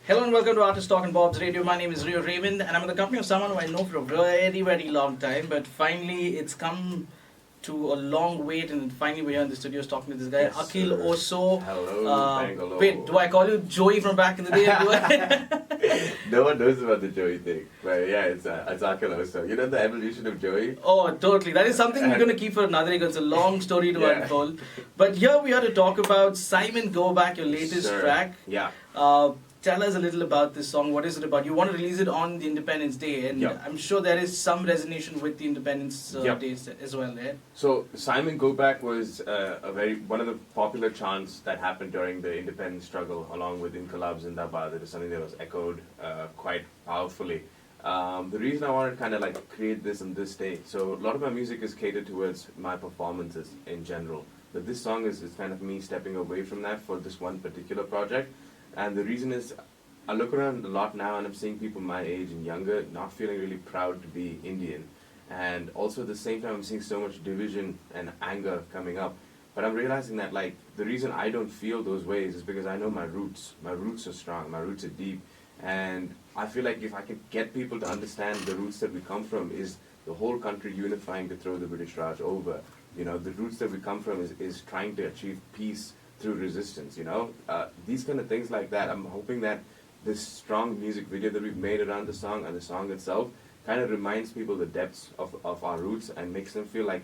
Hello and welcome to Artist Talk and Bob's Radio. My name is Rio Raymond and I'm in the company of someone who I know for a very, very long time. But finally, it's come to a long wait and finally we're here in the studios talking to this guy, Yes, Akhil sir. OSO. Hello, Bangalore. Wait, do I call you Joey from back in the day? Do I? No one knows about the Joey thing, but yeah, it's Akhil OSO. You know the evolution of Joey? Oh, totally. That is something we're going to keep for another day because it's a long story to Yeah. unfold. But here we are to talk about Simon Go Back, your latest Sure. track. Yeah. Tell us a little about this song. What is it about? You want to release it on the Independence Day, and Yep. I'm sure there is some resonation with the Independence Yep. Day as well. Yeah? So Simon Go Back was one of the popular chants that happened during the independence struggle, along with Inqilab Zindabad. It is something that was echoed quite powerfully. The reason I wanted to kind of like create this on this day, so a lot of my music is catered towards my performances in general. But this song is kind of me stepping away from that for this one particular project. And the reason is, I look around a lot now and I'm seeing people my age and younger not feeling really proud to be Indian. And also at the same time, I'm seeing so much division and anger coming up. But I'm realizing that like the reason I don't feel those ways is because I know my roots. My roots are strong, my roots are deep. And I feel like if I can get people to understand the roots that we come from is the whole country unifying to throw the British Raj over. You know, the roots that we come from is trying to achieve peace through resistance, you know? These kind of things like that. I'm hoping that this strong music video that we've made around the song and the song itself kind of reminds people the depths of our roots and makes them feel like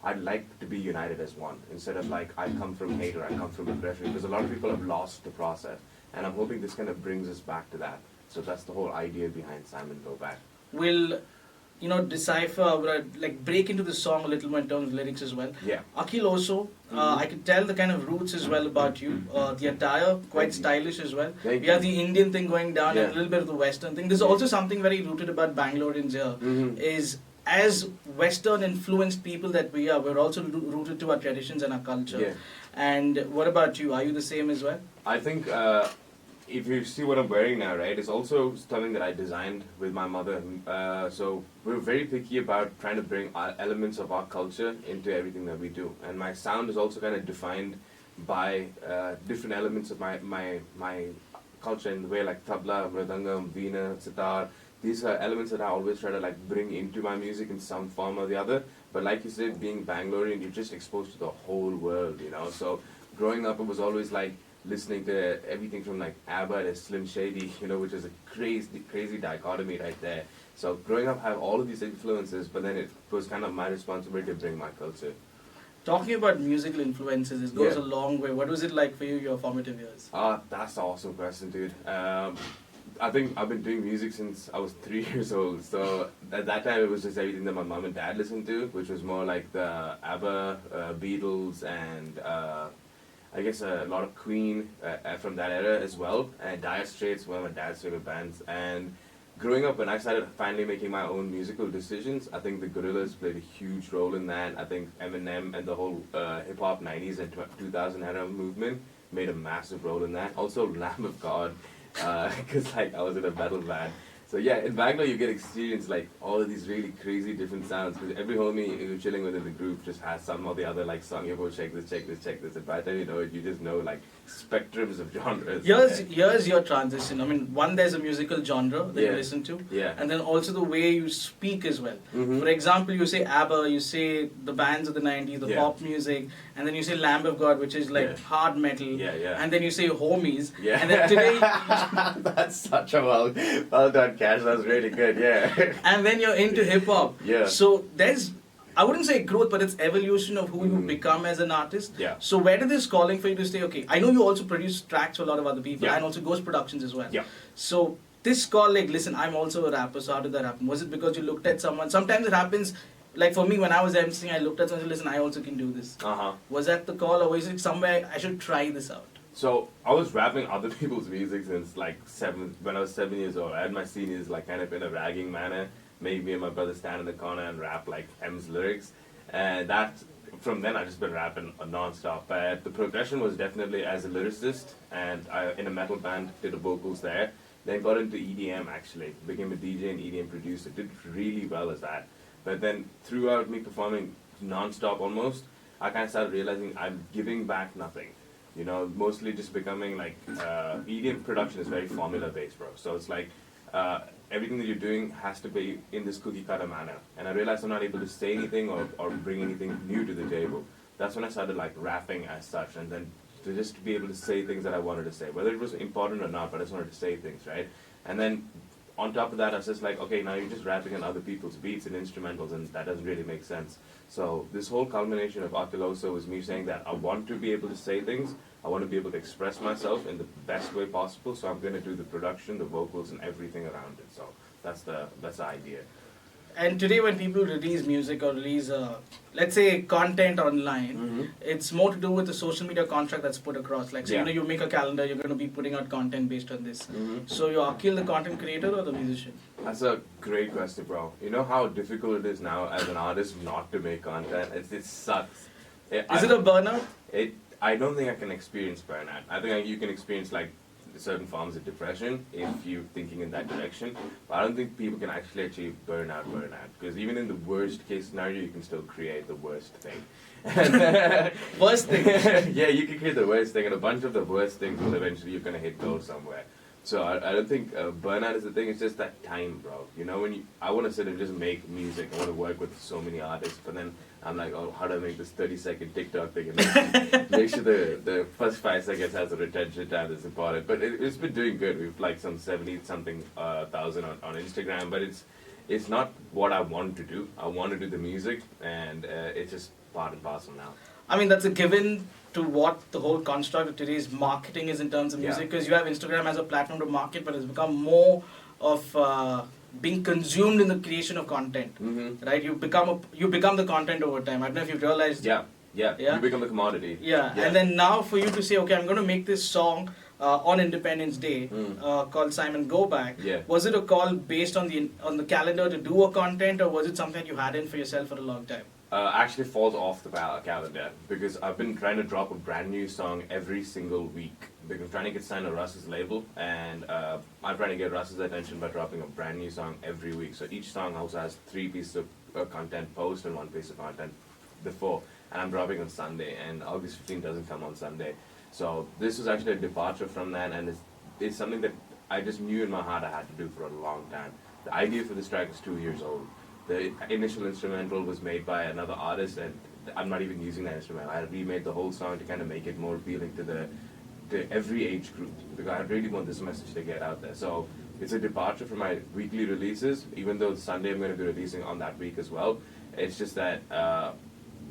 I'd like to be united as one instead of like I come from hate or I come from aggression, because a lot of people have lost the process. And I'm hoping this kind of brings us back to that. So that's the whole idea behind Simon Go Back. Will decipher, like break into the song a little more in terms of lyrics as well. Yeah. Akhil OSO, I can tell the kind of roots as well about you. The attire, quite Thank you. stylish as well. Thank We have you. the Indian thing going down and Yeah. a little bit of the Western thing. There's also something very rooted about Bangaloreans here. Is as Western influenced people that we are, we're also rooted to our traditions and our culture. Yeah. And what about you? Are you the same as well? I think if you see what I'm wearing now, right, it's also something that I designed with my mother. So we're very picky about trying to bring elements of our culture into everything that we do. And my sound is also kind of defined by different elements of my culture in the way like tabla, mridangam, veena, sitar. These are elements that I always try to like bring into my music in some form or the other. But like you said, being Bangalorean, you're just exposed to the whole world, you know. So growing up, it was always like listening to everything from like ABBA to Slim Shady, you know, which is a crazy dichotomy right there. So growing up, I have all of these influences, but then it was kind of my responsibility to bring my culture. Talking about musical influences, it goes Yeah. a long way. What was it like for you, your formative years? That's an awesome question, dude. I think I've been doing music since I was 3 years old. So at that time, it was just everything that my mom and dad listened to, which was more like the ABBA, Beatles, and I guess a lot of Queen from that era as well. And Dire Straits, one of my dad's favorite bands. And growing up, when I started finally making my own musical decisions, I think the Gorillaz played a huge role in that. I think Eminem and the whole hip-hop 90s and 2000 era movement made a massive role in that. Also Lamb of God, because like I was in a metal band. So yeah, in Bangalore you get experience like all of these really crazy different sounds, because every homie who's chilling within the group just has some or the other like song. You go check this, and by the time you know it, you just know like spectrums of genres. Here's your transition. I mean, one, there's a musical genre that you Yeah. listen to, Yeah. and then also the way you speak as well. Mhm. For example, you say ABBA, you say the bands of the 90s, the Yeah. pop music, and then you say Lamb of God, which is like Yeah. hard metal, Yeah. and then you say Homies, Yeah. and then today, That's such a well done, Cash. That was really good. Yeah. and then you're into hip hop. Yeah. So there's, I wouldn't say growth, but it's evolution of who you Mhm. become as an artist. Yeah. So where did this calling for you to say, okay, I know you also produce tracks for a lot of other people, Yeah. and also Ghost Productions as well. Yeah. So this call, like, listen, I'm also a rapper, so how did that happen? Was it because you looked at someone? Sometimes it happens, like for me, when I was emceeing, I looked at someone and said, listen, I also can do this. Uh-huh. Was that the call, or was it somewhere I should try this out? So I was rapping other people's music since like when I was 7 years old. I had my seniors like kind of in a ragging manner make me and my brother stand in the corner and rap like M's lyrics. And that, from then I just been rapping non-stop. But the progression was definitely as a lyricist, and I, in a metal band, did the vocals there. Then got into EDM actually, became a DJ and EDM producer, did really well as that. But then throughout me performing non-stop almost, I kind of started realizing I'm giving back nothing. You know, mostly just becoming like EDM production is very formula based, bro. So it's like everything that you're doing has to be in this cookie cutter manner. And I realized I'm not able to say anything or bring anything new to the table. That's when I started like rapping as such, and then to just be able to say things that I wanted to say, whether it was important or not, but I just wanted to say things, right? And then on top of that, I was just like, okay, now you're just rapping on other people's beats and instrumentals, and that doesn't really make sense. So this whole culmination of Akhil OSO was me saying that I want to be able to say things, I want to be able to express myself in the best way possible, so I'm going to do the production, the vocals, and everything around it. So that's the idea. And today, when people release music or release, let's say, content online, it's more to do with the social media contract that's put across. Like, so, you make a calendar, you're going to be putting out content based on this. So, you're Akhil, the content creator or the musician? That's a great question, bro. You know how difficult it is now as an artist not to make content? It sucks. Is it a burnout? I don't think I can experience burnout. I think you can experience like certain forms of depression if you're thinking in that direction. But I don't think people can actually achieve burnout. Because even in the worst case scenario, you can still create the worst thing. Worst thing? Yeah, you can create the worst thing, and a bunch of the worst things will eventually, you're going to hit gold somewhere. So I don't think burnout is the thing. It's just that time, bro. You know, I want to sit and just make music. I want to work with so many artists, but then I'm like, oh, how do I make this 30-second TikTok thing and make sure the first 5 seconds has a retention time that's important. But it's been doing good. We've like some 70-something thousand on Instagram, but it's not what I want to do. I want to do the music, and it's just part and parcel now. I mean, that's a given to what the whole construct of today's marketing is in terms of music, because you have Instagram as a platform to market, but it's become more of being consumed in the creation of content, right? You become the content over time. I don't know if you've realized. Yeah. You become the commodity. Yeah, and then now for you to say, okay, I'm going to make this song on Independence Day called Simon Go Back. Yeah. Was it a call based on the calendar to do a content, or was it something that you had in for yourself for a long time? Actually falls off the calendar because I've been trying to drop a brand new song every single week because I'm trying to get signed to Russ's label, and I'm trying to get Russ's attention by dropping a brand new song every week. So each song also has 3 pieces of content post and 1 piece of content before, and I'm dropping on Sunday, and August 15th doesn't come on Sunday. So this was actually a departure from that, and it's something that I just knew in my heart I had to do for a long time. The idea for this track is 2 years old. The initial instrumental was made by another artist, and I'm not even using that instrumental. I remade the whole song to kind of make it more appealing to every age group, because I really want this message to get out there. So it's a departure from my weekly releases, even though Sunday I'm going to be releasing on that week as well. It's just that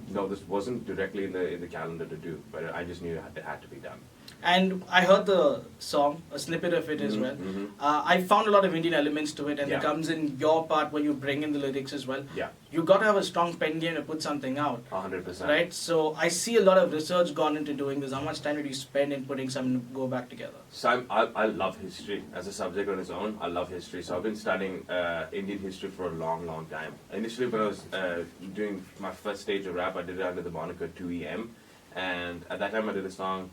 no, this wasn't directly in the calendar to do, but I just knew it had to be done. And I heard the song, a snippet of it as well. I found a lot of Indian elements to it, and it comes in your part where you bring in the lyrics as well. Yeah. You got to have a strong pen game to put something out. 100%. Right? So I see a lot of research gone into doing this. How much time did you spend in putting something Go Back together? So I love history as a subject on its own. I love history. So I've been studying Indian history for a long, long time. Initially, when I was doing my first stage of rap, I did it under the moniker 2EM. And at that time I did a song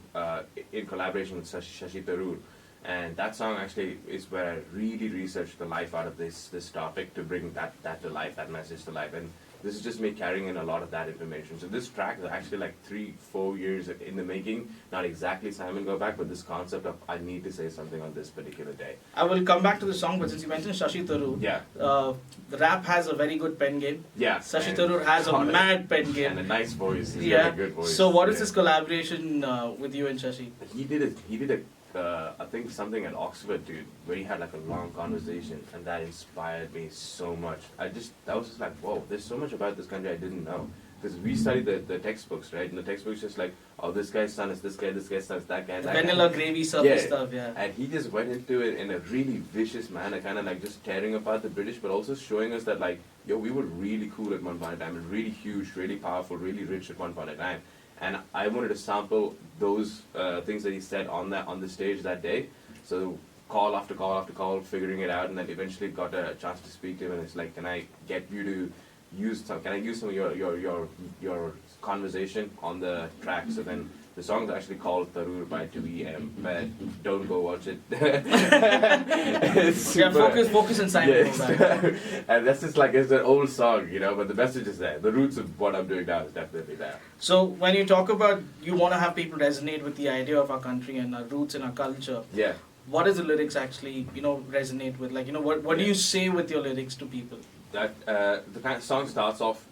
in collaboration with Shashi Tharoor. And that song actually is where I really researched the life out of this topic to bring that to life, that message to life. And this is just me carrying in a lot of that information. So this track is actually like 3-4 years in the making. Not exactly Simon Go Back, but this concept of I need to say something on this particular day. I will come back to the song, but since you mentioned Shashi Tharoor, the rap has a very good pen game. Yeah. Shashi Tharoor has a mad pen game. And a nice voice. He's got a good voice. So what is this collaboration with you and Shashi? He did a I think something at Oxford, dude, where he had like a long conversation, and that inspired me so much. That was just like, whoa, there's so much about this country I didn't know. Because we studied the textbooks, right? And the textbooks just like, oh, this guy's son is this guy's son is that guy, that Vanilla guy. gravy surface stuff, And he just went into it in a really vicious manner, kind of like just tearing apart the British, but also showing us that like, yo, we were really cool at one point in time, and really huge, really powerful, really rich at one point in time. And I wanted to sample those things that he said on the stage that day. So call after call after call, figuring it out, and then eventually got a chance to speak to him. And it's like, can I get you to use some? Can I use some of your conversation on the track? So then The song's actually called Tarur by 2EM, but don't go watch it. It's Yeah, super- focus on Simon. Yes. Go back. And that's just like, it's an old song, you know, but the message is there. The roots of what I'm doing now is definitely there. So when you talk about you want to have people resonate with the idea of our country and our roots and our culture, Yeah. what does the lyrics actually, resonate with? Like, what do you say with your lyrics to people? That the kind of song starts off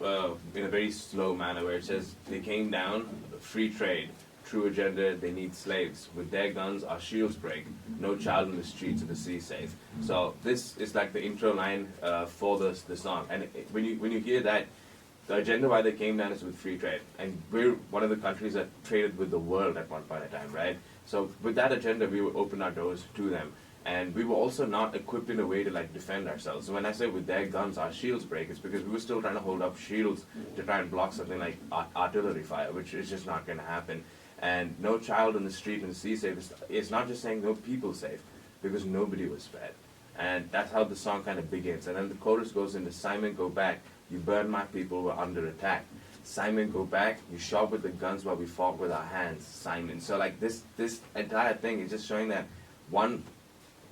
in a very slow manner where it says, they came down, free trade, true agenda, they need slaves. With their guns, our shields break. No child in the streets of the sea safe. So this is like the intro line for the song. And when you hear that, the agenda why they came down is with free trade. And we're one of the countries that traded with the world at one point in time, right? So with that agenda, we would open our doors to them. And we were also not equipped in a way to like defend ourselves. So when I say with their guns, our shields break, it's because we were still trying to hold up shields to try and block something like artillery fire, which is just not going to happen. And no child in the street in the sea safe. It's not just saying no people safe, because nobody was fed. And that's how the song kind of begins. And then the chorus goes into Simon, go back. You burned my people, we're under attack. Simon, go back. You shot with the guns while we fought with our hands. Simon. So like this entire thing is just showing that one,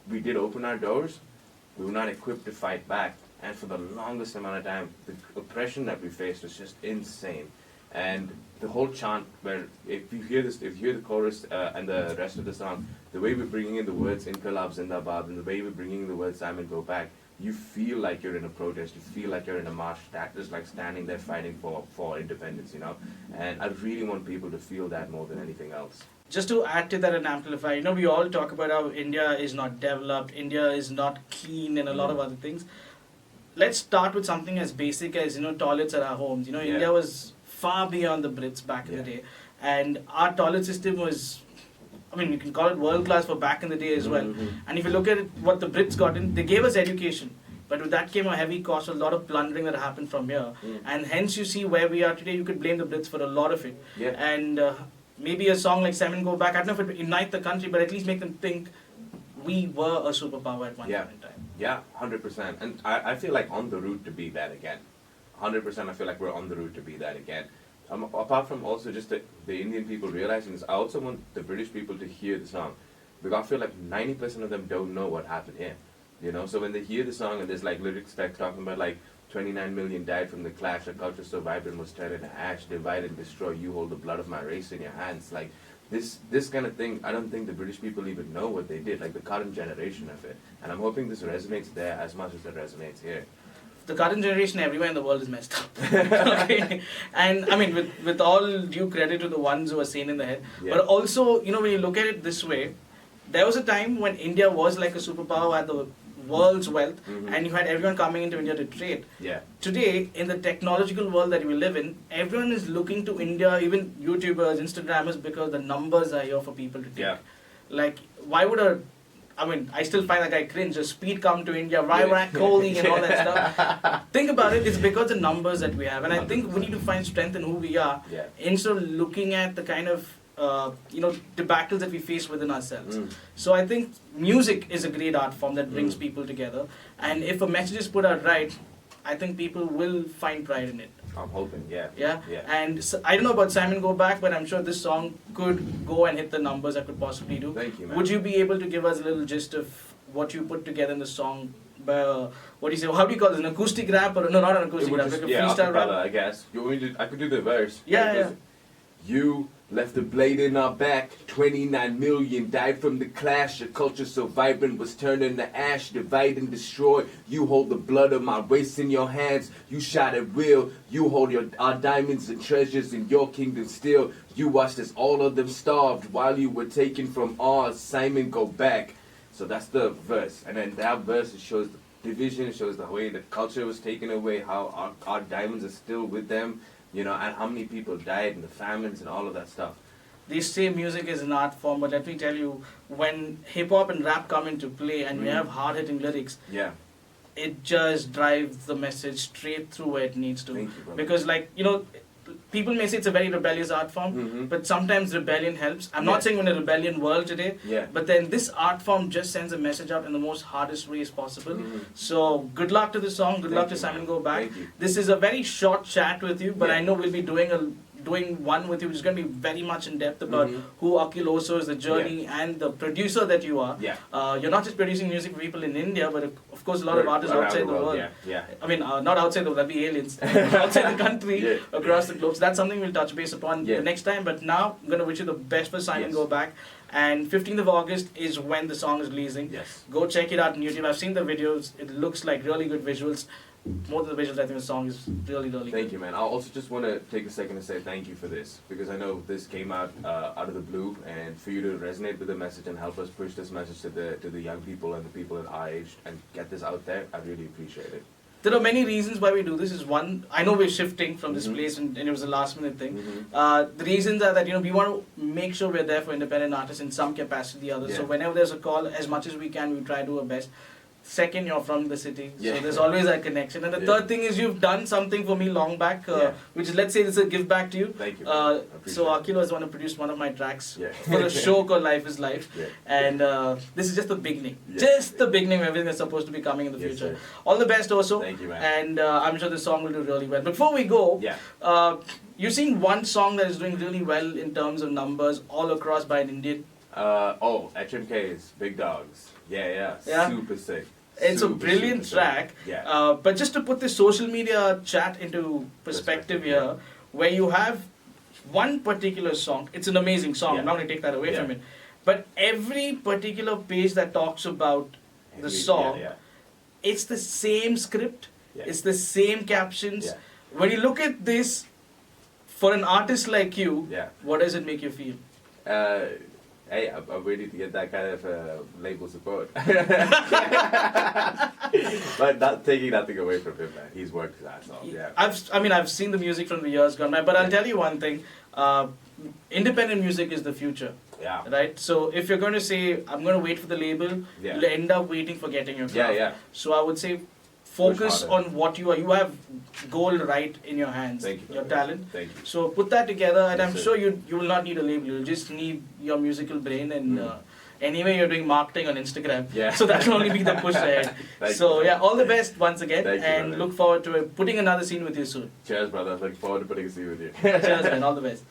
we did open our doors, we were not equipped to fight back, and for the longest amount of time, the oppression that we faced was just insane. And the whole chant, where if you hear the chorus and the rest of the song, the way we're bringing in the words Inqilab Zindabad and the way we're bringing in the words Simon go back, you feel like you're in a protest, you feel like you're in a march, just like standing there fighting for independence, you know. And I really want people to feel that more than anything else. Just to add to that and amplify, we all talk about how India is not developed, India is not clean, and a lot of other things. Let's start with something as basic as toilets at our homes. Yeah. India was far beyond the Brits back in the day, and our toilet system was, you can call it world class for back in the day as well. Mm-hmm. And if you look at it, what the Brits got in, they gave us education. But with that came a heavy cost, a lot of plundering that happened from here. And hence you see where we are today. You could blame the Brits for a lot of it. Yeah. And maybe a song like Simon Go Back, I don't know if it would unite the country, but at least make them think we were a superpower at one point in time. Yeah, 100%. And I feel like on the route to be that again. 100% I feel like we're on the route to be that again. Apart from also just the Indian people realizing this, I also want the British people to hear the song. Because I feel like 90% of them don't know what happened here. So when they hear the song and there's like lyrics talking about like 29 million died from the clash, a culture so vibrant was turned into ash, divide and destroy, you hold the blood of my race in your hands. Like this kind of thing, I don't think the British people even know what they did, like the current generation of it. And I'm hoping this resonates there as much as it resonates here. The current generation everywhere in the world is messed up. Okay? And with all due credit to the ones who are sane in the head, but also, when you look at it this way, there was a time when India was like a superpower at the world's wealth, and you had everyone coming into India to trade. Yeah. Today, in the technological world that we live in, everyone is looking to India, even YouTubers, Instagrammers, because the numbers are here for people to take. Yeah. Like, why would I still find that guy cringe, just speed come to India, Virat Kohli and all that stuff. Think about it, it's because the numbers that we have. And I think we need to find strength in who we are, instead of looking at the kind of debacles that we face within ourselves. So I think music is a great art form that brings people together, and if a message is put out right, I think people will find pride in it. I'm hoping, yeah. And so, I don't know about Simon Go Back, but I'm sure this song could go and hit the numbers I could possibly do. Thank you, man. Would you be able to give us a little gist of what you put together in the song? What do you say? How do you call this? An acoustic rap or no? Not an acoustic rap, like a freestyle rap. I guess. You want me to? I could do the verse. Yeah. You left a blade in our back. 29 million died from the clash. A culture so vibrant was turned into ash. Divide and destroy. You hold the blood of my race in your hands. You shot at will. You hold our diamonds and treasures in your kingdom still. You watched as all of them starved while you were taken from ours. Simon, go back. So that's the verse. And then that verse, it shows the division. It shows the way the culture was taken away. How our diamonds are still with them. And how many people died in the famines and all of that stuff. They say music is an art form, but let me tell you, when hip-hop and rap come into play and we have hard-hitting lyrics, it just drives the message straight through where it needs to. Thank you, brother. Because people may say it's a very rebellious art form, but sometimes rebellion helps. I'm not saying we're in a rebellion world today, but then this art form just sends a message out in the most hardest ways possible. So good luck to the song, good luck to Simon Go Back. Thank you. This is a very short chat with you, but I know we'll be doing a doing one with you, which is going to be very much in depth about who Akhil OSO is, the journey, and the producer that you are. Yeah. You're not just producing music for people in India, but of course a lot of artists outside the world. Yeah. I mean, not outside the world, that'd be aliens. Outside the country, across the globe. So that's something we'll touch base upon the next time. But now, I'm going to wish you the best for Simon Go Back. And 15th of August is when the song is releasing. Yes. Go check it out on YouTube. I've seen the videos. It looks like really good visuals. More than the visuals, I think the song is really, really good. Thank you, man. I also just want to take a second to say thank you for this, because I know this came out out of the blue, and for you to resonate with the message and help us push this message to the young people and the people at our age and get this out there, I really appreciate it. There are many reasons why we do this. Is one, I know we're shifting from this place, and it was a last minute thing. The reasons are that we want to make sure we're there for independent artists in some capacity or other. So whenever there's a call, as much as we can, we try to do our best. Second, you're from the city, so there's always that connection. And the third thing is you've done something for me long back, which is, let's say, this is a give back to you. Thank you. So Akhil was one to produce one of my tracks for a show called Life is Life. And this is just the beginning. Just the beginning of everything that's supposed to be coming in the future. Sir. All the best also. Thank you, man. And I'm sure this song will do really well. Before we go, you're seeing one song that is doing really well in terms of numbers all across by an Indian. HMK's Big Dawgs. Yeah. Super sick. It's a brilliant track. But just to put this social media chat into perspective here, where you have one particular song, it's an amazing song, I'm not going to take that away from it, but every particular page that talks about the song, it's the same script, it's the same captions. When you look at this, for an artist like you, what does it make you feel? Hey, I'm ready to get that kind of label support. But not taking nothing away from him, man. He's worked his ass off. I've seen the music from the years gone by, but I'll tell you one thing. Independent music is the future. Right? So if you're going to say, I'm going to wait for the label, you'll end up waiting for getting your craft. So I would say, focus on what you are. You have gold right in your hands. Thank you, your talent. Thank you. So put that together, and I'm sure you will not need a label. You'll just need your musical brain, and anyway, you're doing marketing on Instagram. So that will only be the push ahead. All the best once again, and look forward to putting another scene with you soon. Cheers, brother. Look forward to putting a scene with you. Cheers, man. All the best.